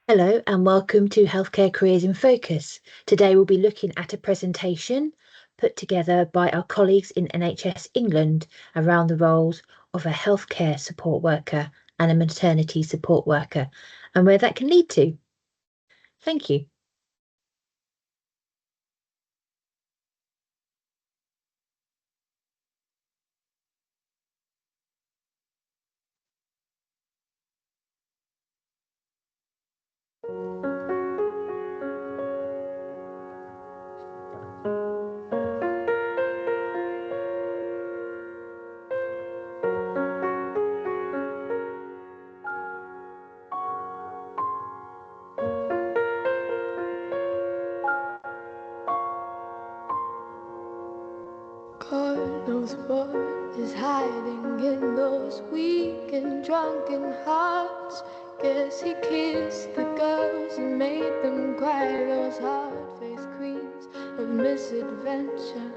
Hello and welcome to Healthcare Careers in Focus. Today we'll be looking at a presentation put together by our colleagues in NHS England around the roles of a healthcare support worker and a maternity support worker and where that can lead to. Thank you. God knows what is hiding in those weak and drunken hearts. Guess he kissed the girls and made them cry, those hard-faced queens of misadventure.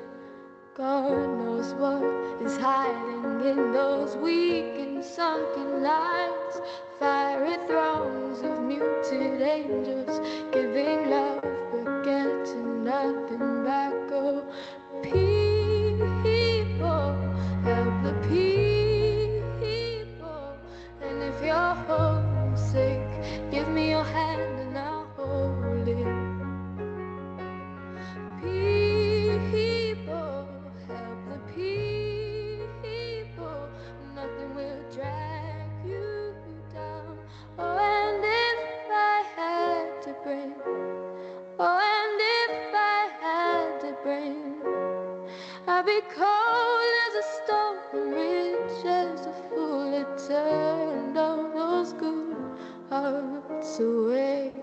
God knows what is hiding in those weak and sunken lines. Fiery thrones of muted angels giving love but getting nothing back. Oh, people, help the people. And if you're homesick, give me your hand and I'll hold it. People, help the people. Nothing will drag you down. Oh, and if I had to bring, oh, and if I had to bring, I'd be cold as a stone and rich as a fool. It turned all those good hearts away.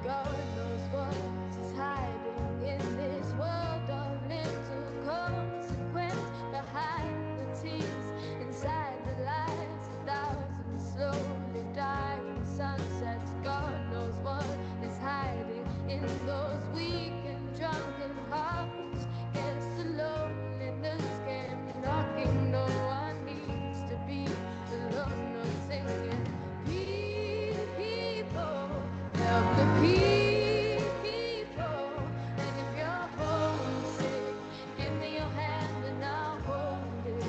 God knows what is hiding in this world of little consequence. Behind the tears, inside the lights, 1,000 slowly dying sunsets. God knows what is hiding in those weak and drunken hearts. Guess the loneliness came knocking. No one needs to be alone or singing. People, help the people. And if you're homesick, give me your hand and I'll hold it.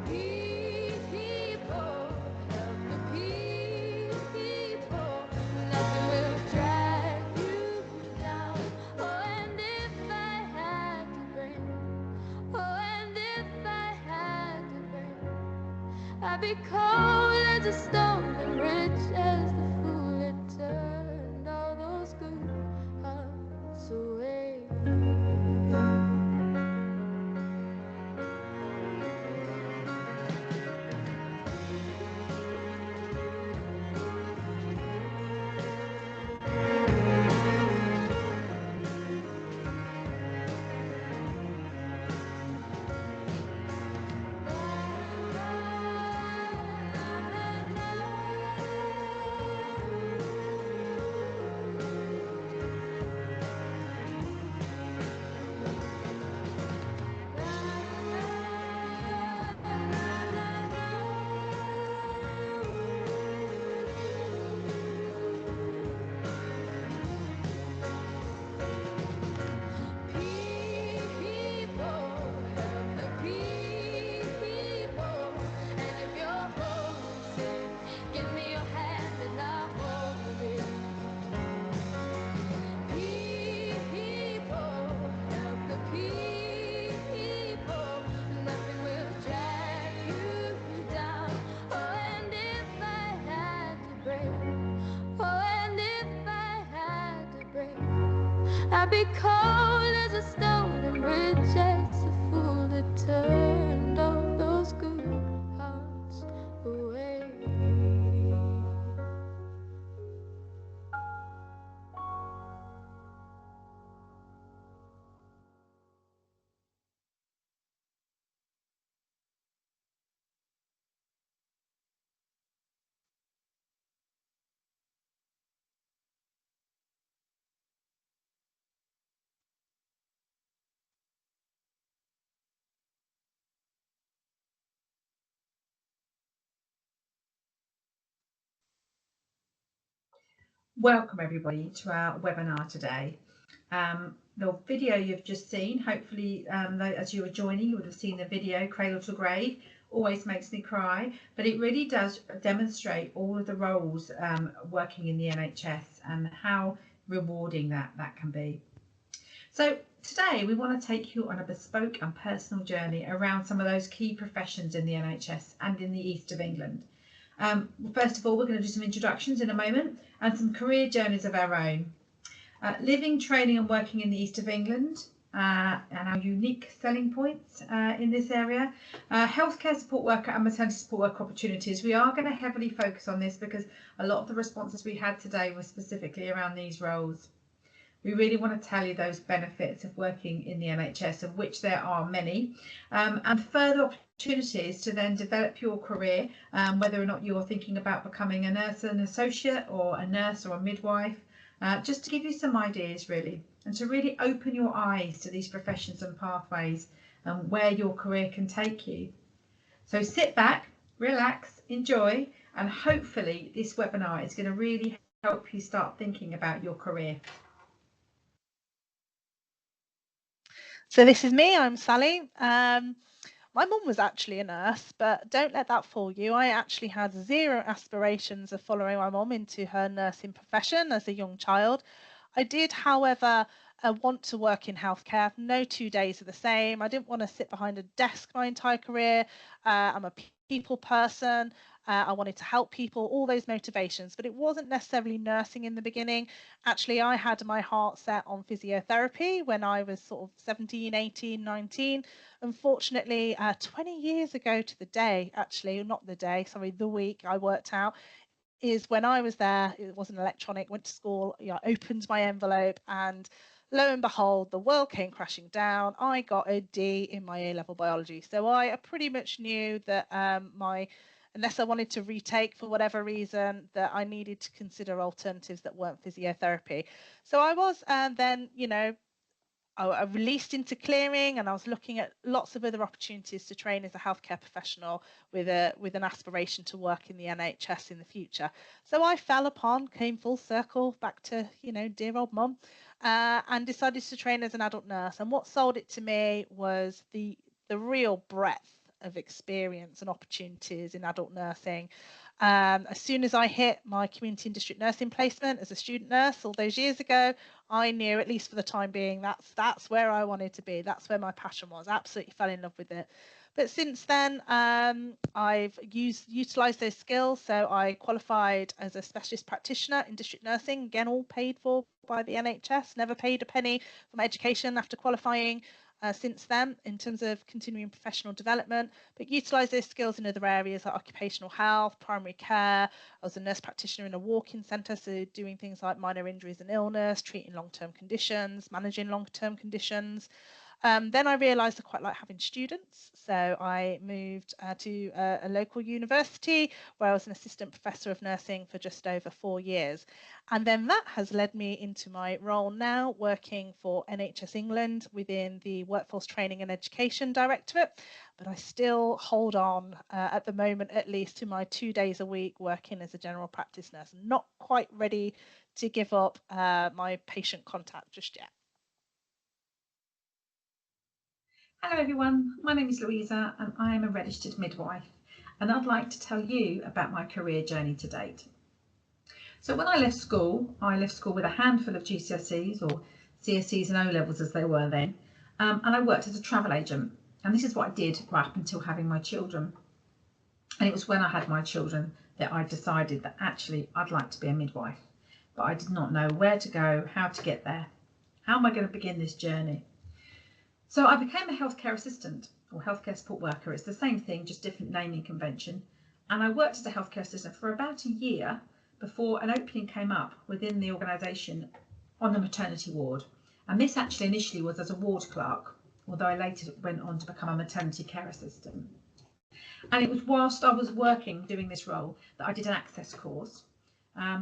People, help the people. Nothing will drag you down. Oh, and if I had to bring, oh, and if I had to bring, I'd be cold as a stone and rich as the fool. It turned all those good hearts away. I'd be cold as a stone and rich as a fool that turned all those good hearts away. Welcome everybody to our webinar today. The video you've just seen, hopefully as you were joining you would have seen the video Cradle to Grave. Always makes me cry, but it really does demonstrate all of the roles working in the NHS and how rewarding that can be. So today we want to take you on a bespoke and personal journey around some of those key professions in the NHS and in the East of England. First of all, we're going to do some introductions in a moment and some career journeys of our own. Living, training and working in the East of England and our unique selling points in this area. Healthcare support worker and maternity support worker opportunities. We are going to heavily focus on this because a lot of the responses we had today were specifically around these roles. We really want to tell you those benefits of working in the NHS, of which there are many, and further opportunities to then develop your career, whether or not you're thinking about becoming a nurse and associate or a nurse or a midwife, just to give you some ideas really, and to really open your eyes to these professions and pathways and where your career can take you. So sit back, relax, enjoy, and hopefully this webinar is going to really help you start thinking about your career. So this is me, I'm Sally. My mum was actually a nurse, but don't let that fool you. I actually had zero aspirations of following my mum into her nursing profession as a young child. I did, however, want to work in healthcare. No 2 days are the same. I didn't want to sit behind a desk my entire career. I'm a people person. I wanted to help people, all those motivations, but it wasn't necessarily nursing in the beginning. Actually, I had my heart set on physiotherapy when I was sort of 17, 18, 19. Unfortunately, 20 years ago to the day, actually, not the day, sorry, the week I worked out, is when I was there, it wasn't electronic, went to school, opened my envelope, and lo and behold, the world came crashing down. I got a D in my A-level biology. So I pretty much knew that unless I wanted to retake for whatever reason, that I needed to consider alternatives that weren't physiotherapy. So I was then, I released into clearing, and I was looking at lots of other opportunities to train as a healthcare professional with an aspiration to work in the NHS in the future. So I came full circle back to, dear old mum, and decided to train as an adult nurse. And what sold it to me was the real breadth of experience and opportunities in adult nursing. As soon as I hit my community and district nursing placement as a student nurse all those years ago, I knew, at least for the time being, that's where I wanted to be. That's where my passion was. Absolutely fell in love with it. But since then, I've utilised those skills. So I qualified as a specialist practitioner in district nursing, again, all paid for by the NHS, never paid a penny for my education after qualifying. Since then, in terms of continuing professional development, but utilise those skills in other areas like occupational health, primary care. I was a nurse practitioner in a walk-in centre, so doing things like minor injuries and illness, treating long-term conditions, managing long-term conditions. Then I realised I quite like having students, so I moved to a local university where I was an assistant professor of nursing for just over 4 years. And then that has led me into my role now, working for NHS England within the Workforce Training and Education Directorate. But I still hold on, at the moment at least, to my 2 days a week working as a general practice nurse. Not quite ready to give up my patient contact just yet. Hello everyone, my name is Louisa and I am a registered midwife, and I'd like to tell you about my career journey to date. So when I left school with a handful of GCSEs, or CSEs and O-levels as they were then, and I worked as a travel agent, and this is what I did right up until having my children. And it was when I had my children that I decided that actually I'd like to be a midwife, but I did not know where to go, how to get there. How am I going to begin this journey? So I became a healthcare assistant or healthcare support worker. It's the same thing, just different naming convention. And I worked as a healthcare assistant for about a year before an opening came up within the organisation on the maternity ward. And this actually initially was as a ward clerk, although I later went on to become a maternity care assistant. And it was whilst I was working doing this role that I did an access course,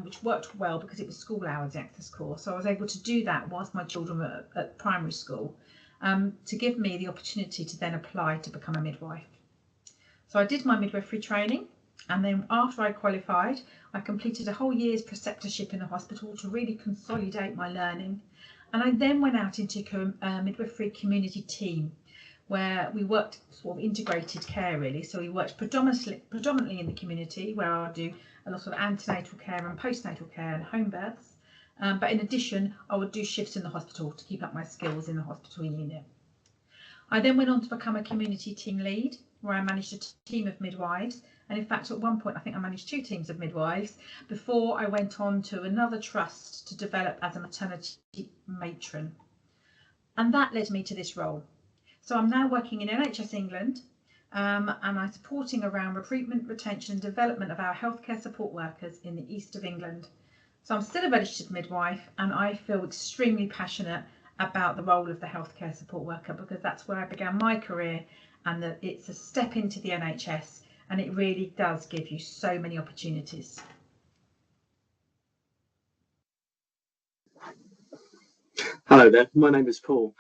which worked well because it was school hours, the access course. So I was able to do that whilst my children were at primary school. To give me the opportunity to then apply to become a midwife. So I did my midwifery training, And then after I qualified, I completed a whole year's preceptorship in the hospital to really consolidate my learning. And I then went out into a midwifery community team where we worked sort of integrated care really. So we worked predominantly in the community, where I do a lot of antenatal care and postnatal care and home births. But in addition, I would do shifts in the hospital to keep up my skills in the hospital unit. I then went on to become a community team lead, where I managed a team of midwives. And in fact, at one point, I think I managed 2 teams of midwives before I went on to another trust to develop as a maternity matron. And that led me to this role. So I'm now working in NHS England, and I'm supporting around recruitment, retention and development of our healthcare support workers in the east of England. So I'm still a registered midwife, and I feel extremely passionate about the role of the healthcare support worker, because that's where I began my career, and that it's a step into the NHS, and it really does give you so many opportunities. Hello there, my name is Paul.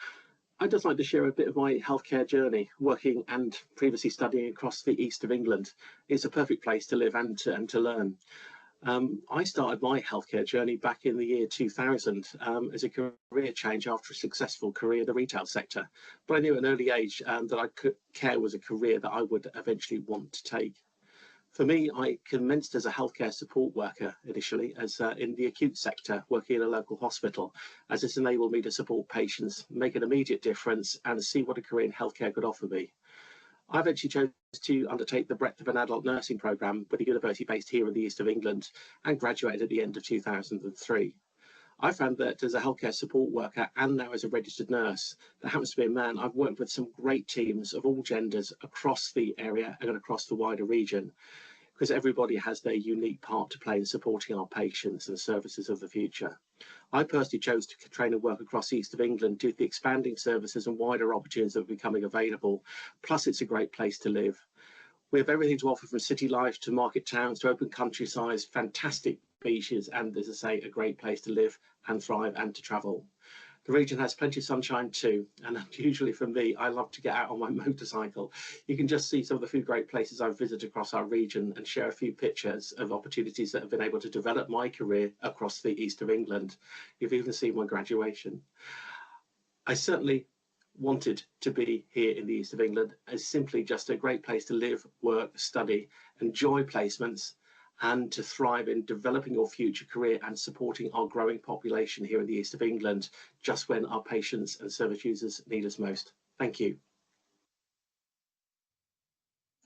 I'd just like to share a bit of my healthcare journey, working and previously studying across the east of England. It's a perfect place to live and to learn. I started my healthcare journey back in the year 2000 as a career change after a successful career in the retail sector. But I knew at an early age that care was a career that I would eventually want to take. For me, I commenced as a healthcare support worker initially, as in the acute sector, working in a local hospital, as this enabled me to support patients, make an immediate difference, and see what a career in healthcare could offer me. I eventually chose to undertake the breadth of an adult nursing programme with a university based here in the east of England, and graduated at the end of 2003. I found that as a healthcare support worker and now as a registered nurse that happens to be a man, I've worked with some great teams of all genders across the area and across the wider region, because everybody has their unique part to play in supporting our patients and services of the future. I personally chose to train and work across the east of England due to the expanding services and wider opportunities that are becoming available. Plus, it's a great place to live. We have everything to offer, from city life to market towns to open countryside, fantastic beaches, and as I say, a great place to live and thrive and to travel. The region has plenty of sunshine too, and unusually for me, I love to get out on my motorcycle. You can just see some of the few great places I've visited across our region and share a few pictures of opportunities that have been able to develop my career across the east of England. You've even seen my graduation. I certainly wanted to be here in the east of England as simply just a great place to live, work, study, enjoy placements, and to thrive in developing your future career and supporting our growing population here in the east of England, just when our patients and service users need us most. Thank you.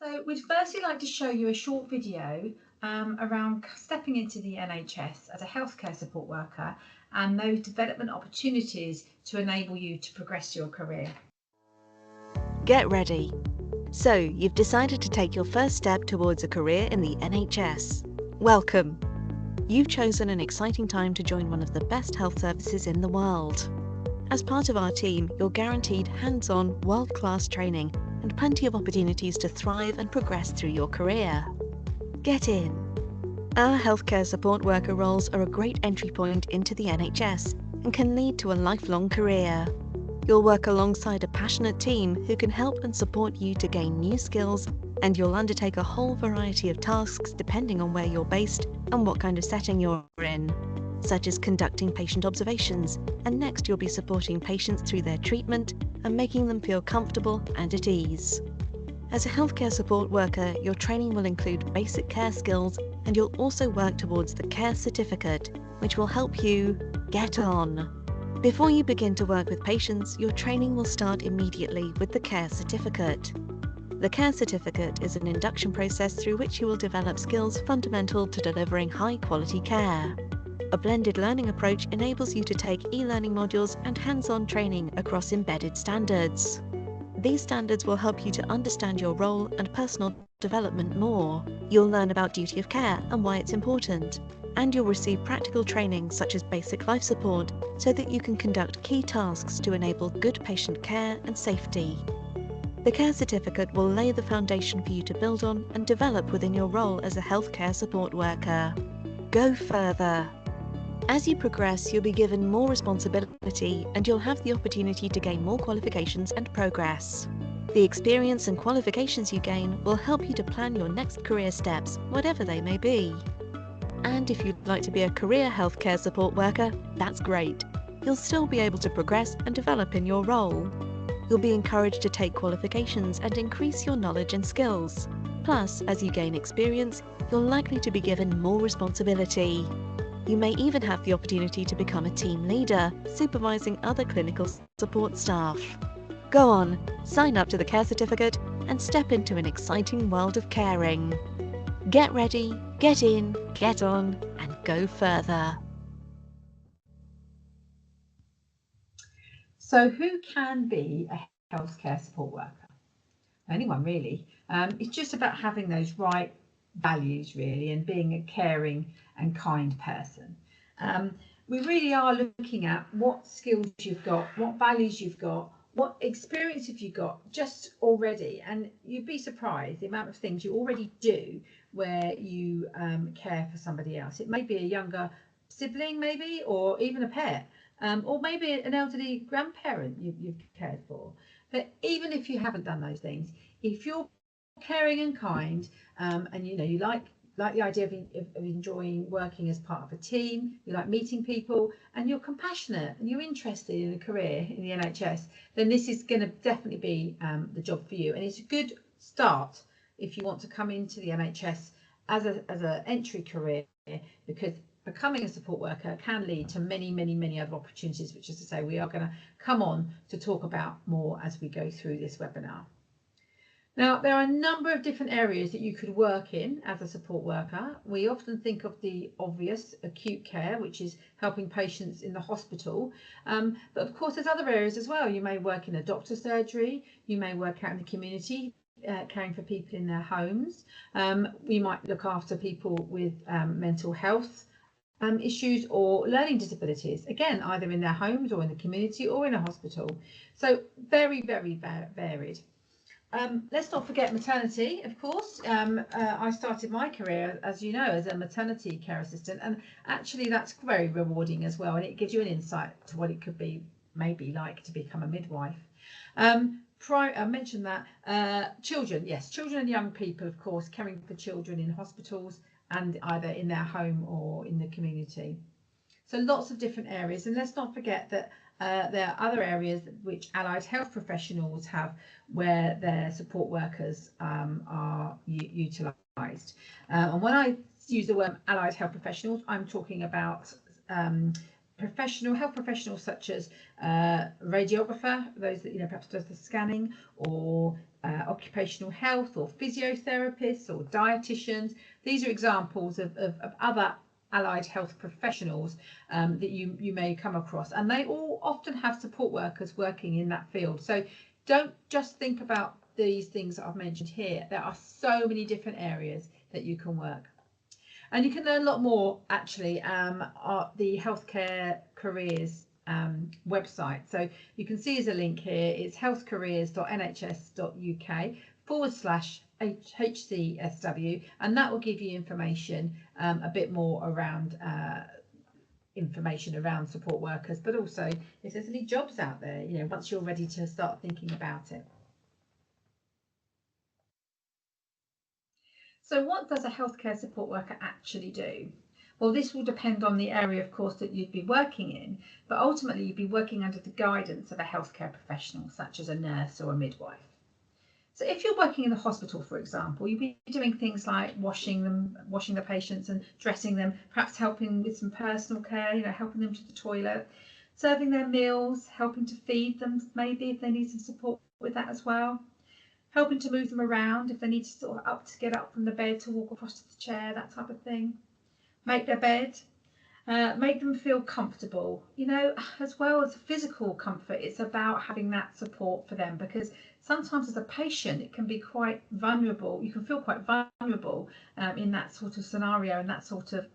So we'd firstly like to show you a short video around stepping into the NHS as a healthcare support worker and those development opportunities to enable you to progress your career. Get ready. So, you've decided to take your first step towards a career in the NHS. Welcome. You've chosen an exciting time to join one of the best health services in the world. As part of our team, you're guaranteed hands-on, world-class training and plenty of opportunities to thrive and progress through your career. Get in. Our healthcare support worker roles are a great entry point into the NHS and can lead to a lifelong career. You'll work alongside a passionate team who can help and support you to gain new skills, and you'll undertake a whole variety of tasks depending on where you're based and what kind of setting you're in, such as conducting patient observations, and next you'll be supporting patients through their treatment and making them feel comfortable and at ease. As a healthcare support worker, your training will include basic care skills, and you'll also work towards the Care Certificate, which will help you get on. Before you begin to work with patients, your training will start immediately with the Care Certificate. The Care Certificate is an induction process through which you will develop skills fundamental to delivering high-quality care. A blended learning approach enables you to take e-learning modules and hands-on training across embedded standards. These standards will help you to understand your role and personal development more. You'll learn about duty of care and why it's important, and you'll receive practical training such as basic life support so that you can conduct key tasks to enable good patient care and safety. The Care Certificate will lay the foundation for you to build on and develop within your role as a healthcare support worker. Go further. As you progress, you'll be given more responsibility and you'll have the opportunity to gain more qualifications and progress. The experience and qualifications you gain will help you to plan your next career steps, whatever they may be. And if you'd like to be a career healthcare support worker, that's great. You'll still be able to progress and develop in your role. You'll be encouraged to take qualifications and increase your knowledge and skills. Plus, as you gain experience, you're likely to be given more responsibility. You may even have the opportunity to become a team leader, supervising other clinical support staff. Go on, sign up to the Care Certificate and step into an exciting world of caring. Get ready, get in, get on, and go further. So who can be a healthcare support worker? Anyone really. It's just about having those right values really, and being a caring and kind person. We really are looking at what skills you've got, what values you've got, what experience have you got just already, and you'd be surprised the amount of things you already do where you care for somebody else. It may be a younger sibling maybe, or even a pet, or maybe an elderly grandparent you've cared for. But even if you haven't done those things, if you're caring and kind, and you like the idea of enjoying working as part of a team, you like meeting people, and you're compassionate and you're interested in a career in the NHS, then this is going to definitely be the job for you. And it's a good start if you want to come into the NHS as an entry career, because becoming a support worker can lead to many other opportunities, which, as I say, we are going to come on to talk about more as we go through this webinar. Now, there are a number of different areas that you could work in as a support worker. We often think of the obvious, acute care, which is helping patients in the hospital. But of course, there's other areas as well. You may work in a doctor's surgery, you may work out in the community, caring for people in their homes. We might look after people with mental health issues or learning disabilities, again, either in their homes or in the community or in a hospital. So very varied. Let's not forget maternity, of course. I started my career, as you know, as a maternity care assistant, and actually that's very rewarding as well, and it gives you an insight to what it could be maybe like to become a midwife. I mentioned that children, yes, children and young people, of course, caring for children in hospitals and either in their home or in the community. So lots of different areas, and let's not forget that there are other areas which allied health professionals have where their support workers are utilised. And when I use the word allied health professionals, I'm talking about health professionals such as radiographer, those that perhaps does the scanning, or occupational health, or physiotherapists, or dietitians. These are examples of other allied health professionals that you may come across, and they all often have support workers working in that field. So don't just think about these things that I've mentioned here. There are so many different areas that you can work, and you can learn a lot more actually at the healthcare careers website. So you can see as a link here, it's healthcareers.nhs.uk/HCSW, and that will give you information a bit more around information around support workers, but also if there's any jobs out there, once you're ready to start thinking about it. So what does a healthcare support worker actually do? Well, this will depend on the area, of course, that you'd be working in, but ultimately you'd be working under the guidance of a healthcare professional, such as a nurse or a midwife. So if you're working in the hospital, for example, you'd be doing things like washing the patients and dressing them, perhaps helping with some personal care, helping them to the toilet, serving their meals, helping to feed them, maybe if they need some support with that as well, helping to move them around if they need to sort of get up from the bed to walk across to the chair, that type of thing. Make their bed, make them feel comfortable, as well as physical comfort. It's about having that support for them, because sometimes as a patient it can be quite vulnerable. You can feel quite vulnerable in that sort of scenario and that sort of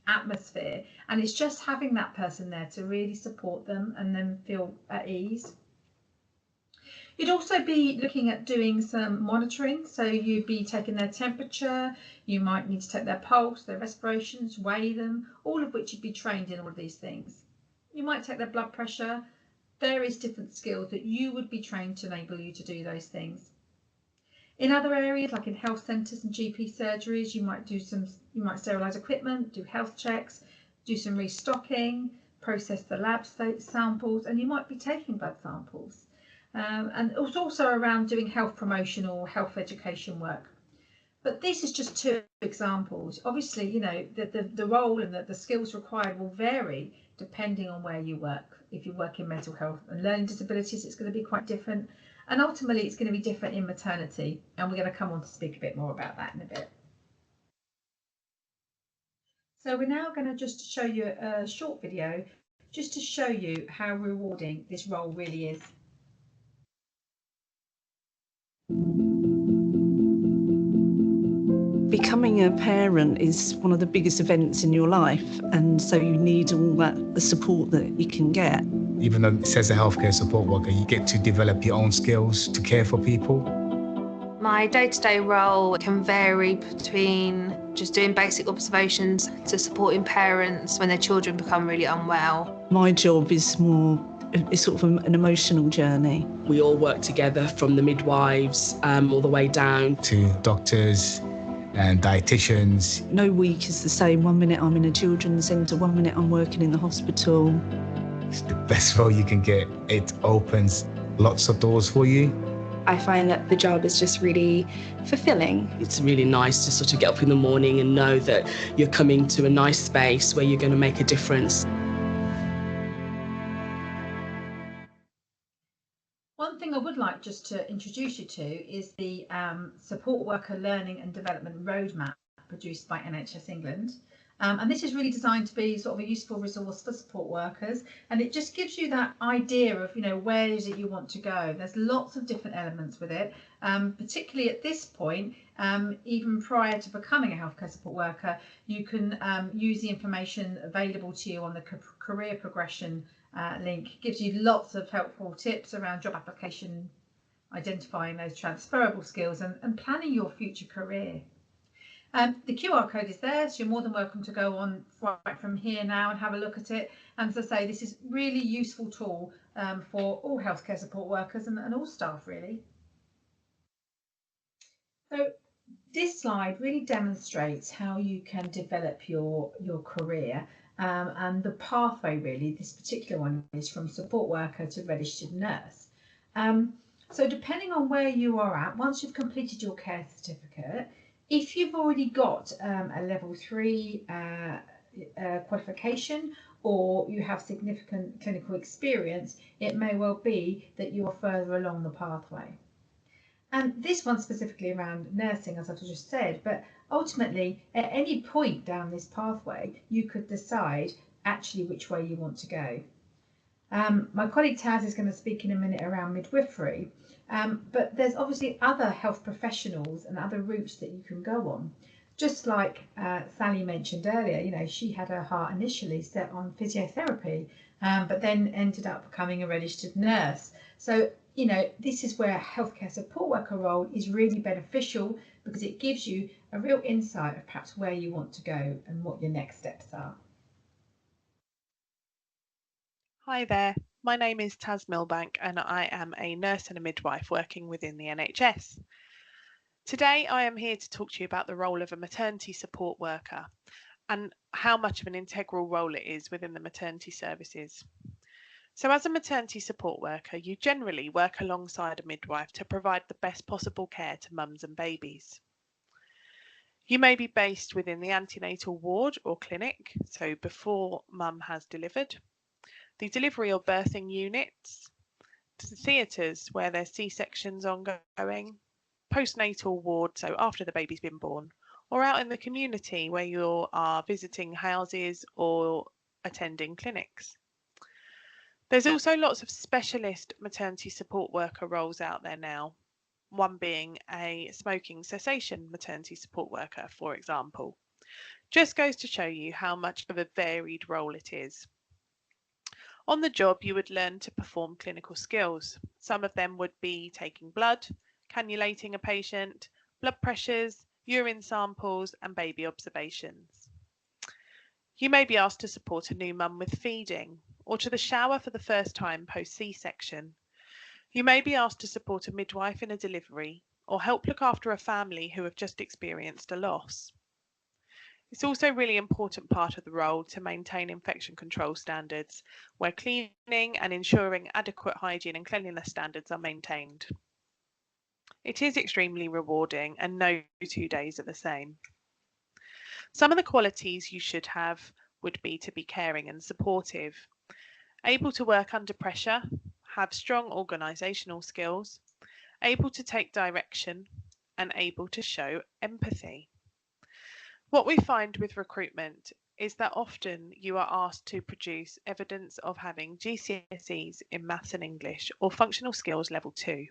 atmosphere, and it's just having that person there to really support them and then feel at ease. You'd also be looking at doing some monitoring, so you'd be taking their temperature, you might need to take their pulse, their respirations, weigh them, all of which you'd be trained in all of these things. You might take their blood pressure, various different skills that you would be trained to enable you to do those things. In other areas, like in health centres and GP surgeries, you might sterilise equipment, do health checks, do some restocking, process the lab samples, and you might be taking blood samples. And it's also around doing health promotion or health education work. But this is just two examples. Obviously, you know, the role and the skills required will vary depending on where you work. If you work in mental health and learning disabilities, it's going to be quite different. And ultimately, it's going to be different in maternity. And we're going to come on to speak a bit more about that in a bit. So we're now going to just show you a short video just to show you how rewarding this role really is. Becoming a parent is one of the biggest events in your life, and so you need all the support that you can get. Even though it says a healthcare support worker, you get to develop your own skills to care for people. My day-to-day role can vary between just doing basic observations to supporting parents when their children become really unwell. My job is it's sort of an emotional journey. We all work together, from the midwives all the way down to doctors and dietitians. No week is the same. 1 minute I'm in a children's centre, 1 minute I'm working in the hospital. It's the best role you can get. It opens lots of doors for you. I find that the job is just really fulfilling. It's really nice to sort of get up in the morning and know that you're coming to a nice space where you're going to make a difference. One thing I would like just to introduce you to is the Support Worker Learning and Development Roadmap produced by NHS England. And this is really designed to be sort of a useful resource for support workers, and it just gives you that idea of, you know, where is it you want to go. There's lots of different elements with it, particularly at this point, even prior to becoming a healthcare support worker, you can use the information available to you on the career progression link. It gives you lots of helpful tips around job application, identifying those transferable skills and planning your future career. The QR code is there, so you're more than welcome to go on right from here now and have a look at it. And as I say, this is really useful tool for all healthcare support workers and all staff really. So this slide really demonstrates how you can develop your career and the pathway really. This particular one is from support worker to registered nurse. So depending on where you are at, once you've completed your care certificate, if you've already got a level 3 qualification, or you have significant clinical experience, it may well be that you are further along the pathway. And this one's specifically around nursing, as I've just said, but ultimately at any point down this pathway, you could decide actually which way you want to go. My colleague Taz is going to speak in a minute around midwifery. But there's obviously other health professionals and other routes that you can go on. Just like Sally mentioned earlier, you know, she had her heart initially set on physiotherapy, but then ended up becoming a registered nurse. So, you know, this is where a healthcare support worker role is really beneficial, because it gives you a real insight of perhaps where you want to go and what your next steps are. Hi there, my name is Taz Milbank and I am a nurse and a midwife working within the NHS. Today I am here to talk to you about the role of a maternity support worker and how much of an integral role it is within the maternity services. So as a maternity support worker, you generally work alongside a midwife to provide the best possible care to mums and babies. You may be based within the antenatal ward or clinic, so before mum has delivered, the delivery or birthing units, the theatres where there's C-sections ongoing, postnatal ward, so after the baby's been born, or out in the community where you are visiting houses or attending clinics. There's also lots of specialist maternity support worker roles out there now, one being a smoking cessation maternity support worker, for example. Just goes to show you how much of a varied role it is. On the job, you would learn to perform clinical skills. Some of them would be taking blood, cannulating a patient, blood pressures, urine samples, and baby observations. You may be asked to support a new mum with feeding, or to the shower for the first time post C-section. You may be asked to support a midwife in a delivery or help look after a family who have just experienced a loss. It's also a really important part of the role to maintain infection control standards, where cleaning and ensuring adequate hygiene and cleanliness standards are maintained. It is extremely rewarding, and no 2 days are the same. Some of the qualities you should have would be to be caring and supportive, able to work under pressure, have strong organisational skills, able to take direction, and able to show empathy. What we find with recruitment is that often you are asked to produce evidence of having GCSEs in Maths and English or Functional Skills Level 2.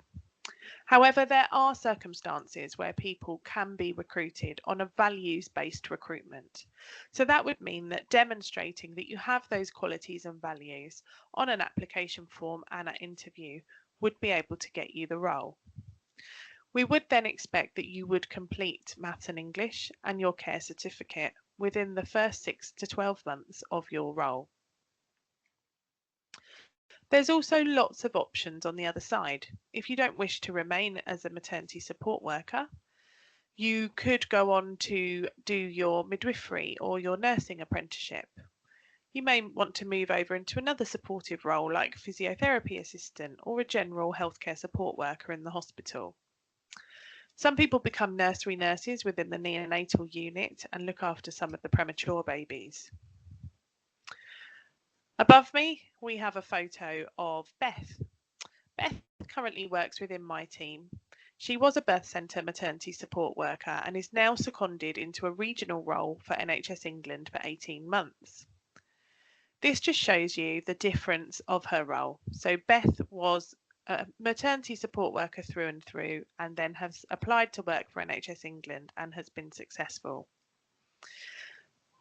However, there are circumstances where people can be recruited on a values-based recruitment. So that would mean that demonstrating that you have those qualities and values on an application form and at interview would be able to get you the role. We would then expect that you would complete Maths and English and your care certificate within the first 6 to 12 months of your role. There's also lots of options on the other side. If you don't wish to remain as a maternity support worker, you could go on to do your midwifery or your nursing apprenticeship. You may want to move over into another supportive role like physiotherapy assistant or a general healthcare support worker in the hospital. Some people become nursery nurses within the neonatal unit and look after some of the premature babies. Above me, we have a photo of Beth. Beth currently works within my team. She was a birth centre maternity support worker and is now seconded into a regional role for NHS England for 18 months. This just shows you the difference of her role. So Beth was a maternity support worker through and through, and then has applied to work for NHS England and has been successful.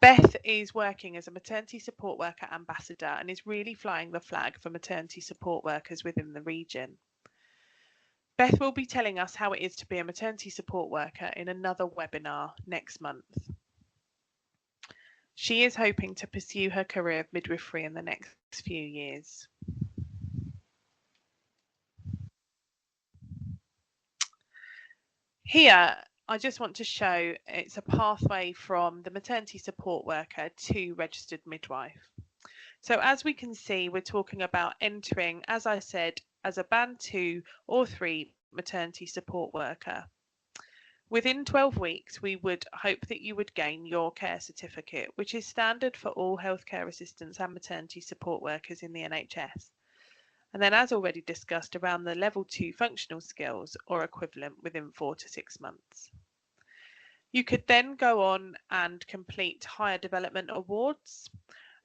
Beth is working as a maternity support worker ambassador and is really flying the flag for maternity support workers within the region. Beth will be telling us how it is to be a maternity support worker in another webinar next month. She is hoping to pursue her career of midwifery in the next few years. Here, I just want to show it's a pathway from the maternity support worker to registered midwife. So as we can see, we're talking about entering, as I said, as a band 2 or 3 maternity support worker. Within 12 weeks, we would hope that you would gain your care certificate, which is standard for all healthcare assistants and maternity support workers in the NHS. And then, as already discussed, around the level 2 functional skills or equivalent within 4 to 6 months. You could then go on and complete higher development awards,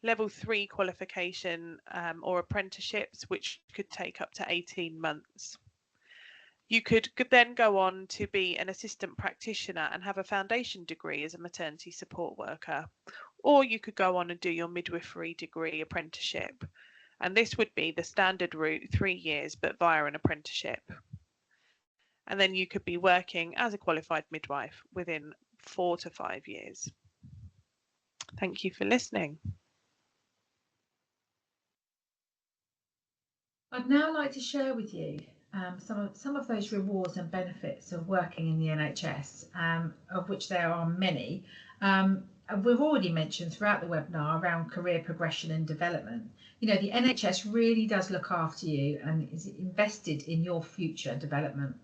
level 3 qualification or apprenticeships, which could take up to 18 months. You could then go on to be an assistant practitioner and have a foundation degree as a maternity support worker, or you could go on and do your midwifery degree apprenticeship. And this would be the standard route, 3 years, but via an apprenticeship. And then you could be working as a qualified midwife within 4 to 5 years. Thank you for listening. I'd now like to share with you some of those rewards and benefits of working in the NHS, of which there are many. We've already mentioned throughout the webinar around career progression and development. You know, the NHS really does look after you and is invested in your future development.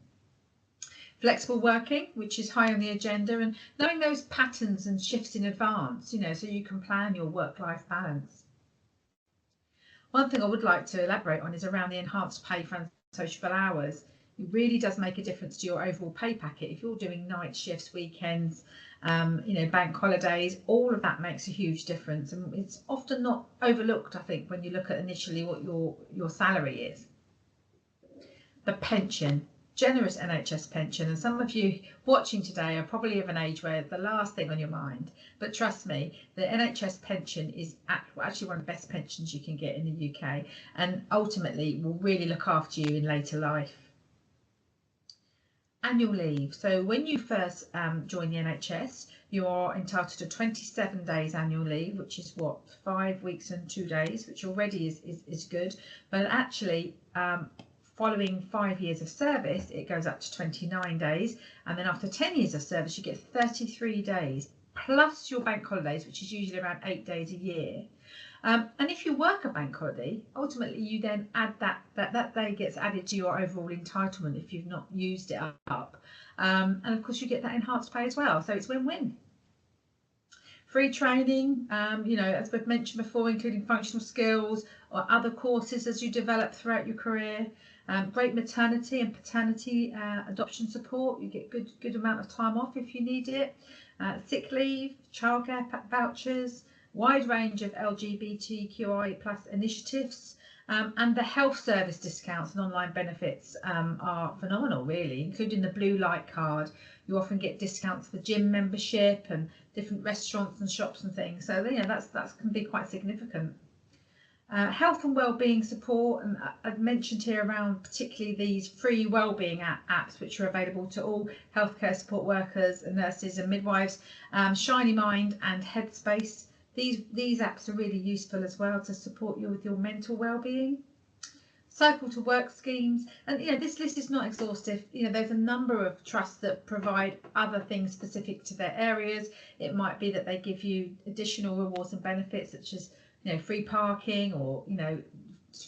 Flexible working, which is high on the agenda, and knowing those patterns and shifts in advance, you know, so you can plan your work-life balance. One thing I would like to elaborate on is around the enhanced pay for unsociable hours. It really does make a difference to your overall pay packet. If you're doing night shifts, weekends, you know, bank holidays, all of that makes a huge difference, and it's often not overlooked, I think, when you look at initially what your salary is. The pension, generous NHS pension, and some of you watching today are probably of an age where the last thing on your mind, but trust me, the NHS pension is actually one of the best pensions you can get in the UK, and ultimately will really look after you in later life. Annual leave. So when you first join the NHS, you are entitled to 27 days annual leave, which is what, 5 weeks and 2 days, which already is good. But actually, following 5 years of service, it goes up to 29 days. And then after 10 years of service, you get 33 days, plus your bank holidays, which is usually around 8 days a year. And if you work a bank holiday, ultimately you then add that day gets added to your overall entitlement if you've not used it up. And of course you get that enhanced pay as well. So it's win-win. Free training, as we've mentioned before, including functional skills or other courses as you develop throughout your career. Great maternity and paternity adoption support. You get good amount of time off if you need it. Sick leave, childcare vouchers, wide range of LGBTQI plus initiatives, and the health service discounts and online benefits are phenomenal, really, including the blue light card. You often get discounts for gym membership and different restaurants and shops and things. So that can be quite significant. Health and wellbeing support, and I've mentioned here around particularly these free wellbeing apps which are available to all healthcare support workers and nurses and midwives, Shiny Mind and Headspace. These apps are really useful as well to support you with your mental well-being. Cycle to work schemes, and this list is not exhaustive. There's a number of trusts that provide other things specific to their areas. It might be that they give you additional rewards and benefits such as free parking or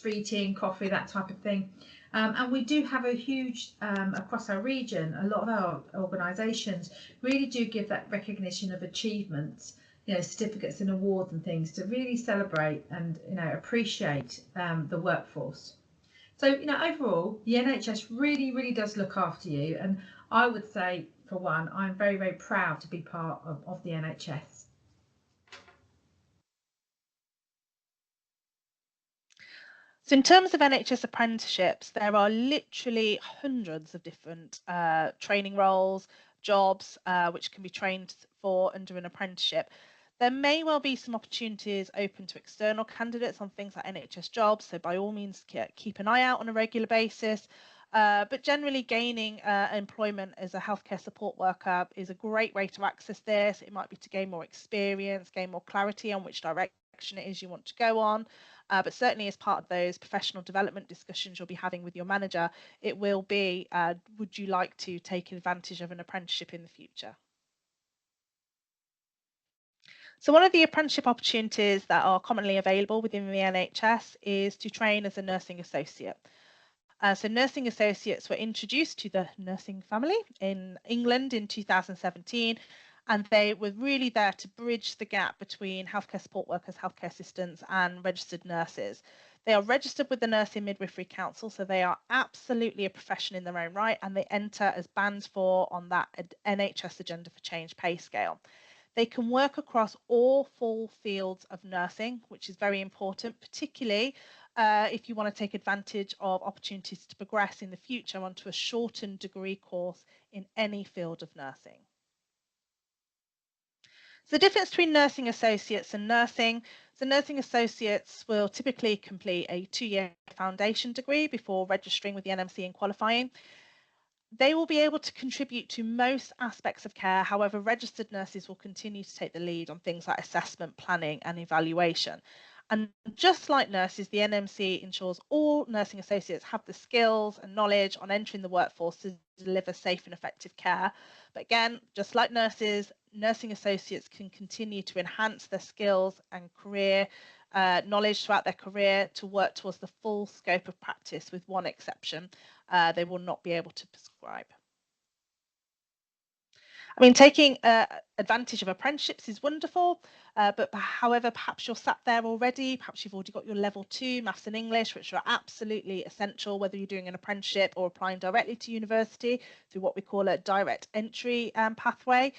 free tea and coffee, that type of thing. And we do have a huge across our region, a lot of our organisations really do give that recognition of achievements, certificates and awards and things to really celebrate and appreciate the workforce. So overall, the NHS really does look after you, and I would say, for one, I'm very proud to be part of the NHS. So in terms of NHS apprenticeships, there are literally hundreds of different training roles, jobs which can be trained for under an apprenticeship. There may well be some opportunities open to external candidates on things like NHS jobs, so by all means keep an eye out on a regular basis. But generally gaining employment as a healthcare support worker is a great way to access this. It might be to gain more experience, gain more clarity on which direction it is you want to go on. But certainly as part of those professional development discussions you'll be having with your manager, it will be, would you like to take advantage of an apprenticeship in the future? So one of the apprenticeship opportunities that are commonly available within the NHS is to train as a nursing associate. So nursing associates were introduced to the nursing family in England in 2017, and they were really there to bridge the gap between healthcare support workers, healthcare assistants, and registered nurses. They are registered with the Nursing Midwifery Council, so they are absolutely a profession in their own right, and they enter as Band 4 on that NHS Agenda for Change pay scale. They can work across all full fields of nursing, which is very important, particularly if you want to take advantage of opportunities to progress in the future onto a shortened degree course in any field of nursing. So the difference between nursing associates and nursing. So nursing associates will typically complete a 2-year foundation degree before registering with the NMC and qualifying. They will be able to contribute to most aspects of care. However, registered nurses will continue to take the lead on things like assessment, planning and evaluation. And just like nurses, the NMC ensures all nursing associates have the skills and knowledge on entering the workforce to deliver safe and effective care. But again, just like nurses, nursing associates can continue to enhance their skills and career knowledge throughout their career to work towards the full scope of practice, with one exception. They will not be able to prescribe. I mean, taking advantage of apprenticeships is wonderful, but however, perhaps you're sat there already, perhaps you've already got your level 2 maths and English, which are absolutely essential, whether you're doing an apprenticeship or applying directly to university through what we call a direct entry pathway.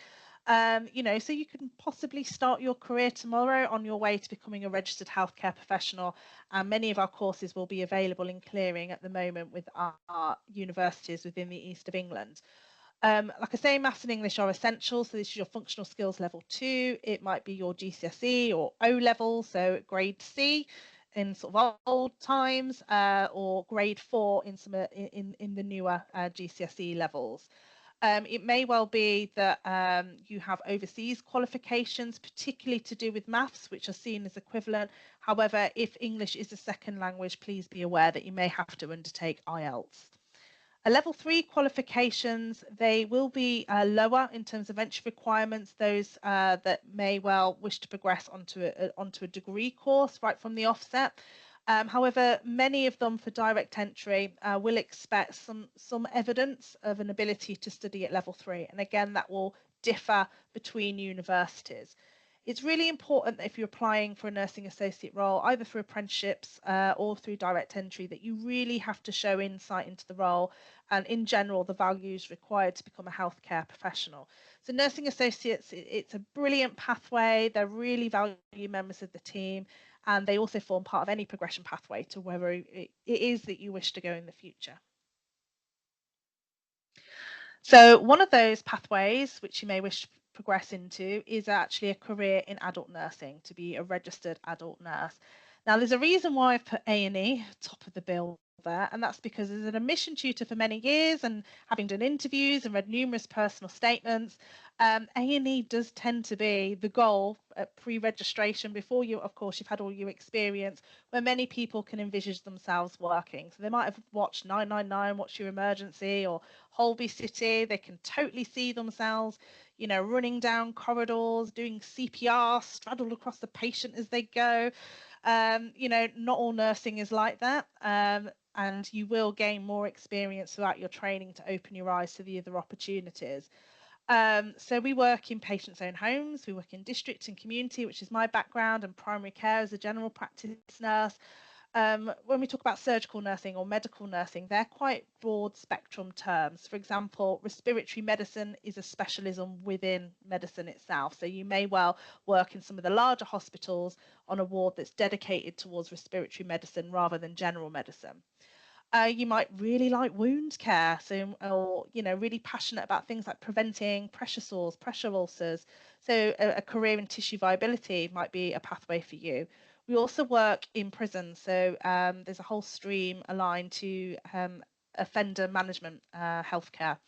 So you can possibly start your career tomorrow on your way to becoming a registered healthcare professional. And many of our courses will be available in clearing at the moment with our universities within the East of England. Like I say, maths and English are essential. So this is your functional skills level 2. It might be your GCSE or O level, so grade C. in sort of old times, or grade 4 in some in the newer GCSE levels. It may well be that you have overseas qualifications, particularly to do with maths, which are seen as equivalent. However, if English is a second language, please be aware that you may have to undertake IELTS. Level 3 qualifications, they will be lower in terms of entry requirements, those that may well wish to progress onto a degree course right from the offset. However, many of them for direct entry will expect some evidence of an ability to study at level 3. And again, that will differ between universities. It's really important that if you're applying for a nursing associate role, either through apprenticeships or through direct entry, that you really have to show insight into the role and in general the values required to become a healthcare professional. So nursing associates, it's a brilliant pathway. They're really valued members of the team, and they also form part of any progression pathway to wherever it is that you wish to go in the future. So one of those pathways which you may wish to progress into is actually a career in adult nursing, to be a registered adult nurse. Now, there's a reason why I've put A&E top of the bill there, and that's because as an admission tutor for many years and having done interviews and read numerous personal statements, A&E does tend to be the goal at pre-registration before you, of course, you've had all your experience, where many people can envisage themselves working. So they might have watched 999, What's Your Emergency, or Holby City. They can totally see themselves, you know, running down corridors, doing CPR, straddled across the patient as they go. You know, not all nursing is like that. And you will gain more experience throughout your training to open your eyes to the other opportunities. So we work in patients' own homes, we work in district and community, which is my background, and primary care as a general practice nurse. When we talk about surgical nursing or medical nursing, they're quite broad spectrum terms. For example, respiratory medicine is a specialism within medicine itself. So you may well work in some of the larger hospitals on a ward that's dedicated towards respiratory medicine rather than general medicine. You might really like wound care, so, or you know, really passionate about things like preventing pressure sores, pressure ulcers. So a career in tissue viability might be a pathway for you. We also work in prison, so there's a whole stream aligned to offender management healthcare.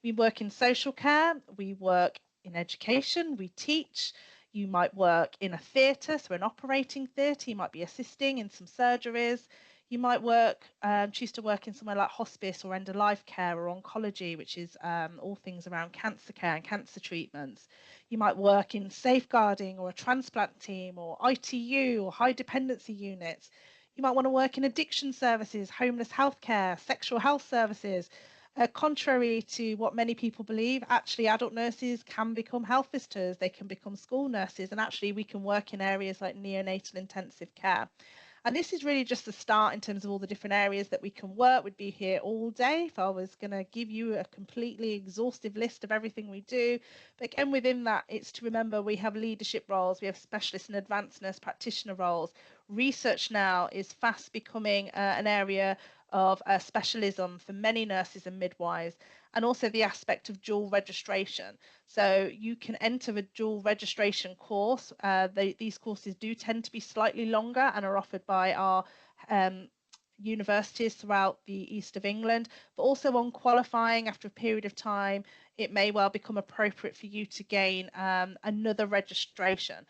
We work in social care, we work in education, we teach. You might work in a theatre, so an operating theatre, you might be assisting in some surgeries. You might work, choose to work in somewhere like hospice or end of life care or oncology, which is all things around cancer care and cancer treatments. You might work in safeguarding or a transplant team or ITU or high dependency units. You might want to work in addiction services, homeless healthcare, sexual health services. Contrary to what many people believe, actually adult nurses can become health visitors, they can become school nurses, and actually we can work in areas like neonatal intensive care. And this is really just the start in terms of all the different areas that we can work. We'd be here all day if I was going to give you a completely exhaustive list of everything we do. But again, within that, it's to remember we have leadership roles, we have specialist and advanced nurse practitioner roles. Research now is fast becoming an area of specialism for many nurses and midwives, and also the aspect of dual registration. So you can enter a dual registration course. These courses do tend to be slightly longer and are offered by our universities throughout the east of England, but also on qualifying after a period of time, it may well become appropriate for you to gain another registration.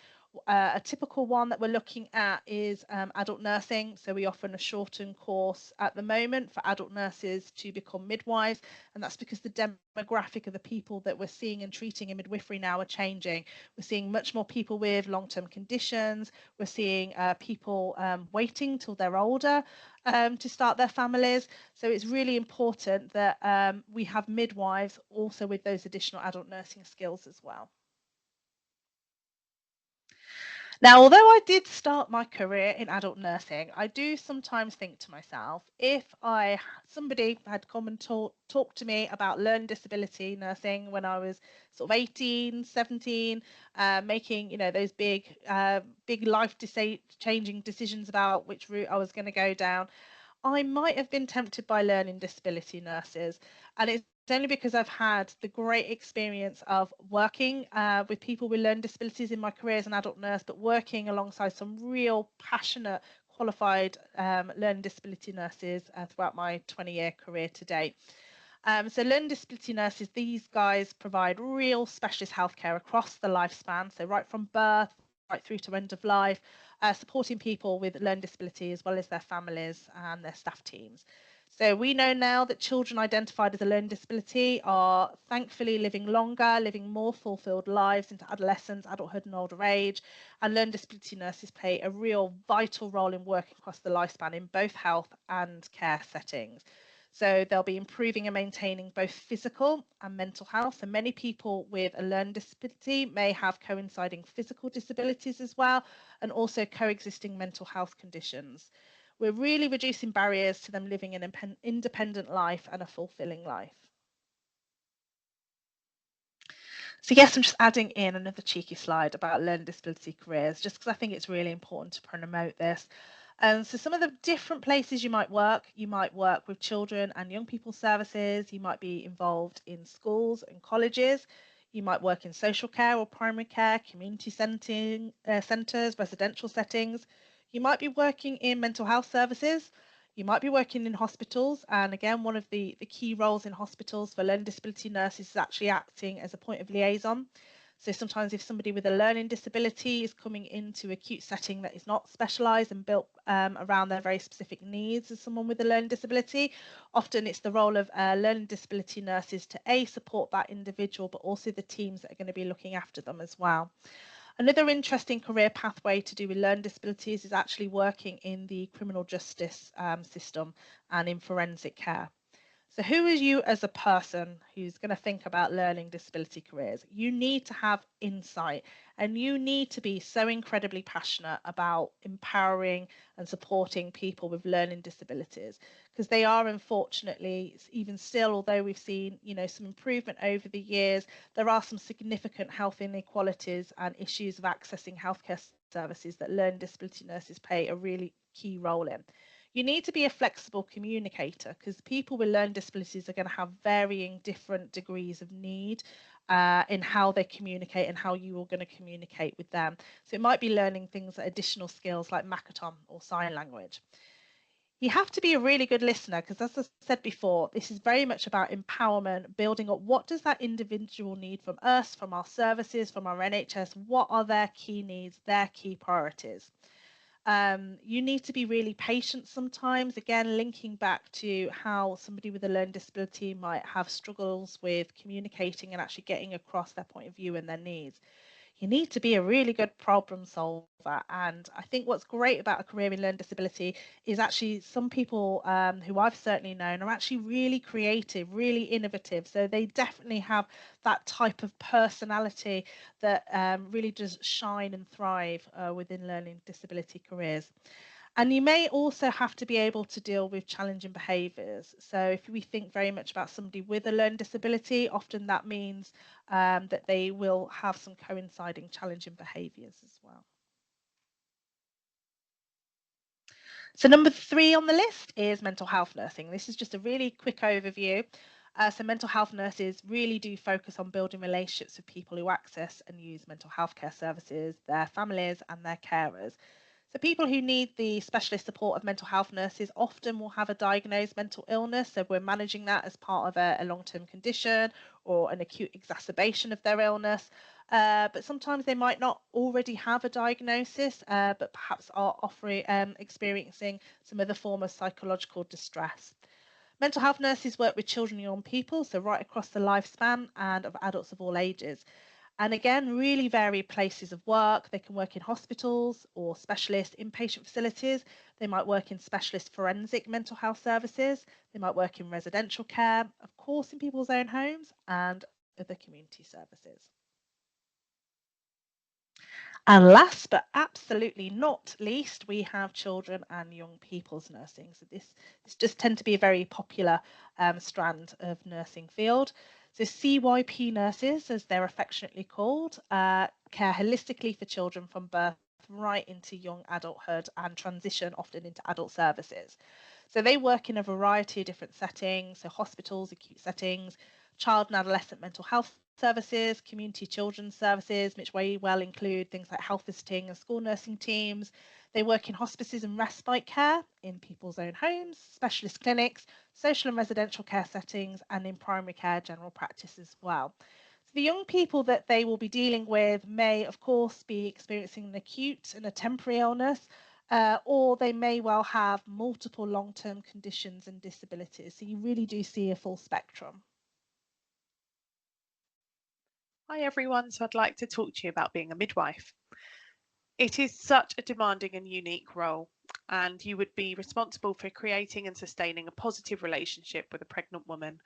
A typical one that we're looking at is adult nursing. So we offer a shortened course at the moment for adult nurses to become midwives, and that's because the demographic of the people that we're seeing and treating in midwifery now are changing. We're seeing much more people with long-term conditions. We're seeing people waiting till they're older to start their families. So it's really important that we have midwives also with those additional adult nursing skills as well. Now, although I did start my career in adult nursing, I do sometimes think to myself, if somebody had come and talked to me about learning disability nursing when I was sort of 18, 17, making, you know, those big life changing decisions about which route I was going to go down, I might have been tempted by learning disability nurses. And it's only because I've had the great experience of working with people with learning disabilities in my career as an adult nurse, but working alongside some real passionate qualified learning disability nurses throughout my 20-year career to date. So learning disability nurses, these guys provide real specialist healthcare across the lifespan, so right from birth right through to end of life, supporting people with learning disability as well as their families and their staff teams. So we know now that children identified as a learning disability are thankfully living longer, living more fulfilled lives into adolescence, adulthood and older age, and learning disability nurses play a real vital role in working across the lifespan in both health and care settings. So they'll be improving and maintaining both physical and mental health. And many people with a learning disability may have coinciding physical disabilities as well, and also coexisting mental health conditions. We're really reducing barriers to them living an independent life and a fulfilling life. So yes, I'm just adding in another cheeky slide about learning disability careers, just because I think it's really important to promote this. So some of the different places you might work with children and young people services, you might be involved in schools and colleges, you might work in social care or primary care, community centres, residential settings, you might be working in mental health services, you might be working in hospitals, and again, one of the key roles in hospitals for learning disability nurses is actually acting as a point of liaison. So sometimes if somebody with a learning disability is coming into acute setting that is not specialised and built around their very specific needs as someone with a learning disability, often it's the role of learning disability nurses to support that individual, but also the teams that are going to be looking after them as well. Another interesting career pathway to do with learning disabilities is actually working in the criminal justice system and in forensic care. So who are you as a person who's going to think about learning disability careers? You need to have insight, and you need to be so incredibly passionate about empowering and supporting people with learning disabilities, because they are unfortunately, even still, although we've seen, some improvement over the years, there are some significant health inequalities and issues of accessing healthcare services that learning disability nurses play a really key role in. You need to be a flexible communicator, because people with learning disabilities are going to have varying different degrees of need in how they communicate and how you are going to communicate with them. So it might be learning things, additional skills like Makaton or sign language. You have to be a really good listener, because as I said before, this is very much about empowerment, building up what does that individual need from us, from our services, from our NHS, what are their key needs, their key priorities. You need to be really patient sometimes, again, linking back to how somebody with a learning disability might have struggles with communicating and actually getting across their point of view and their needs. You need to be a really good problem solver. And I think what's great about a career in learning disability is actually some people who I've certainly known are actually really creative, really innovative. So they definitely have that type of personality that really does shine and thrive within learning disability careers. And you may also have to be able to deal with challenging behaviours. So if we think very much about somebody with a learning disability, often that means that they will have some coinciding challenging behaviours as well. So number 3 on the list is mental health nursing. This is just a really quick overview. So mental health nurses really do focus on building relationships with people who access and use mental health care services, their families and their carers. So people who need the specialist support of mental health nurses often will have a diagnosed mental illness. So we're managing that as part of a long-term condition or an acute exacerbation of their illness. But sometimes they might not already have a diagnosis, but perhaps are experiencing some other form of psychological distress. Mental health nurses work with children and young people, so right across the lifespan, and of adults of all ages. And again, really varied places of work. They can work in hospitals or specialist inpatient facilities. They might work in specialist forensic mental health services. They might work in residential care, of course, in people's own homes, and other community services. And last but absolutely not least, we have children and young people's nursing. So this just tends to be a very popular strand of nursing field. So CYP nurses, as they're affectionately called, care holistically for children from birth right into young adulthood and transition often into adult services. So they work in a variety of different settings, so hospitals, acute settings, child and adolescent mental health services, community children's services, which may well include things like health visiting and school nursing teams. They work in hospices and respite care, in people's own homes, specialist clinics, social and residential care settings, and in primary care general practice as well. So the young people that they will be dealing with may, of course, be experiencing an acute and a temporary illness, or they may well have multiple long-term conditions and disabilities. So you really do see a full spectrum. Hi everyone, so I'd like to talk to you about being a midwife. It is such a demanding and unique role, and you would be responsible for creating and sustaining a positive relationship with a pregnant woman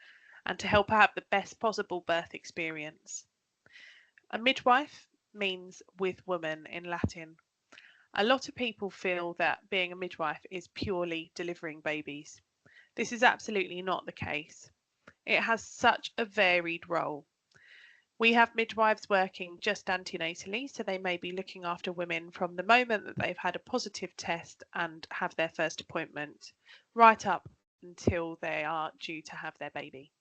and to help her have the best possible birth experience. A midwife means with woman in Latin. A lot of people feel that being a midwife is purely delivering babies. This is absolutely not the case. It has such a varied role. We have midwives working just antenatally, so they may be looking after women from the moment that they've had a positive test and have their first appointment, right up until they are due to have their baby.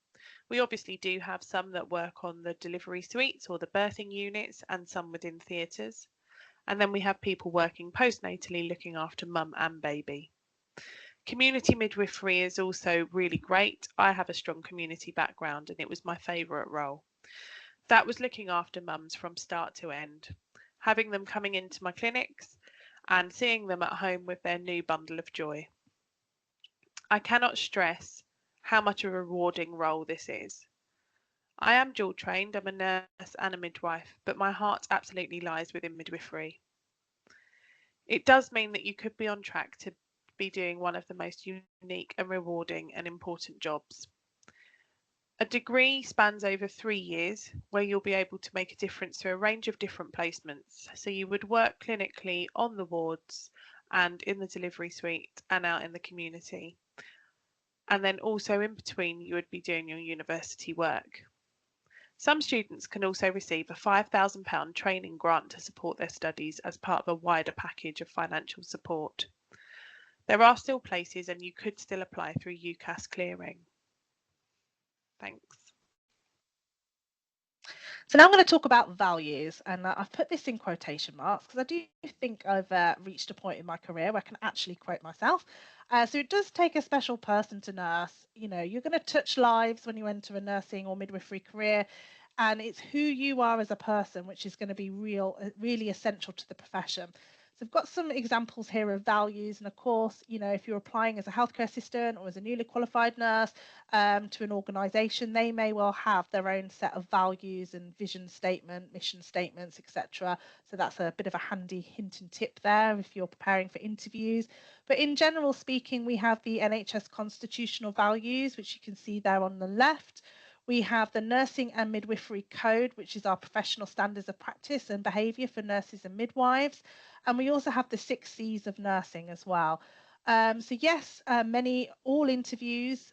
We obviously do have some that work on the delivery suites or the birthing units and some within theatres. And then we have people working postnatally looking after mum and baby. Community midwifery is also really great. I have a strong community background and it was my favourite role. That was looking after mums from start to end, having them coming into my clinics and seeing them at home with their new bundle of joy. I cannot stress how much a rewarding role this is. I am dual trained, I'm a nurse and a midwife, but my heart absolutely lies within midwifery. It does mean that you could be on track to be doing one of the most unique and rewarding and important jobs. A degree spans over 3 years, where you'll be able to make a difference through a range of different placements. So you would work clinically on the wards and in the delivery suite and out in the community. And then also in between, you would be doing your university work. Some students can also receive a £5,000 training grant to support their studies as part of a wider package of financial support. There are still places and you could still apply through UCAS clearing. Thanks. So now I'm going to talk about values, and I've put this in quotation marks because I do think I've reached a point in my career where I can actually quote myself. So it does take a special person to nurse. You know, you're going to touch lives when you enter a nursing or midwifery career, and it's who you are as a person which is going to be really essential to the profession. So I've got some examples here of values, and of course, you know, if you're applying as a healthcare assistant or as a newly qualified nurse to an organisation, they may well have their own set of values and vision statement, mission statements, etc. So that's a bit of a handy hint and tip there if you're preparing for interviews. But in general speaking, we have the NHS constitutional values, which you can see there on the left. We have the Nursing and Midwifery Code, which is our professional standards of practice and behaviour for nurses and midwives. And we also have the 6 C's of nursing as well. So yes, all interviews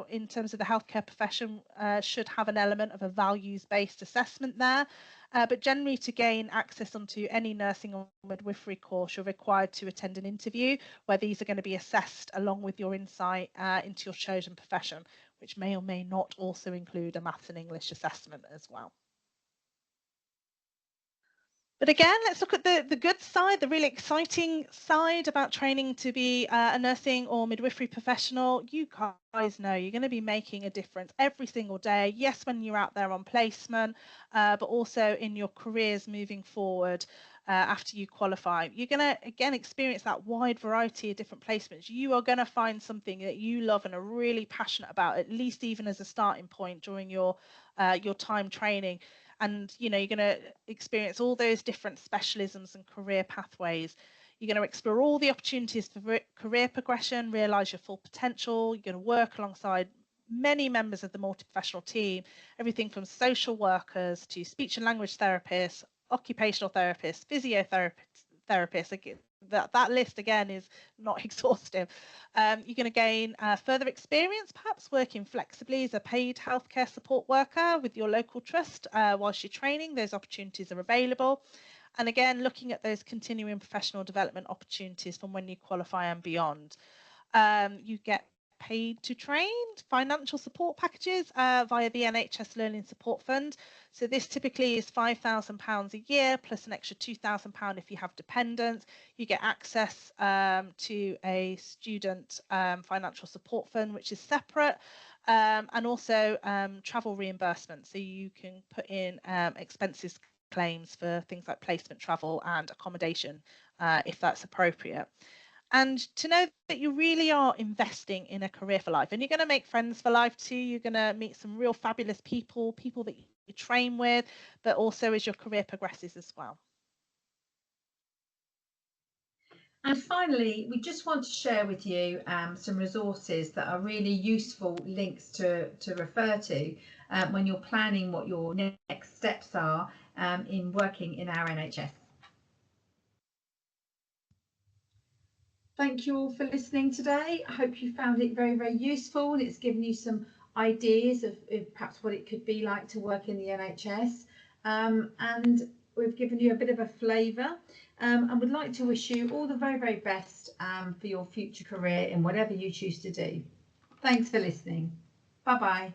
in terms of the healthcare profession should have an element of a values-based assessment there. But generally, to gain access onto any nursing or midwifery course, you're required to attend an interview where these are going to be assessed along with your insight into your chosen profession, which may or may not also include a maths and English assessment as well. But again, let's look at the good side, the really exciting side about training to be a nursing or midwifery professional. You guys know you're going to be making a difference every single day. Yes, when you're out there on placement, but also in your careers moving forward after you qualify. You're going to, again, experience that wide variety of different placements. You are going to find something that you love and are really passionate about, at least even as a starting point during your time training. And, you know, you're going to experience all those different specialisms and career pathways. You're going to explore all the opportunities for career progression, realise your full potential. You're going to work alongside many members of the multi-professional team, everything from social workers to speech and language therapists, occupational therapists, physiotherapists. That list again is not exhaustive. You're going to gain further experience, perhaps working flexibly as a paid healthcare support worker with your local trust whilst you're training. Those opportunities are available. And again, looking at those continuing professional development opportunities from when you qualify and beyond. You get paid to train, financial support packages via the NHS Learning Support Fund. So this typically is £5,000 a year plus an extra £2,000 if you have dependents. You get access to a student financial support fund, which is separate, and also travel reimbursement. So you can put in expenses claims for things like placement travel and accommodation if that's appropriate. And to know that you really are investing in a career for life, and you're going to make friends for life too. You're going to meet some real fabulous people that you train with, but also as your career progresses as well. And finally, we just want to share with you some resources that are really useful links to refer to when you're planning what your next steps are in working in our NHS. Thank you all for listening today. I hope you found it very, very useful, and it's given you some ideas of perhaps what it could be like to work in the NHS. And we've given you a bit of a flavour, and would like to wish you all the very, very best for your future career in whatever you choose to do. Thanks for listening. Bye-bye.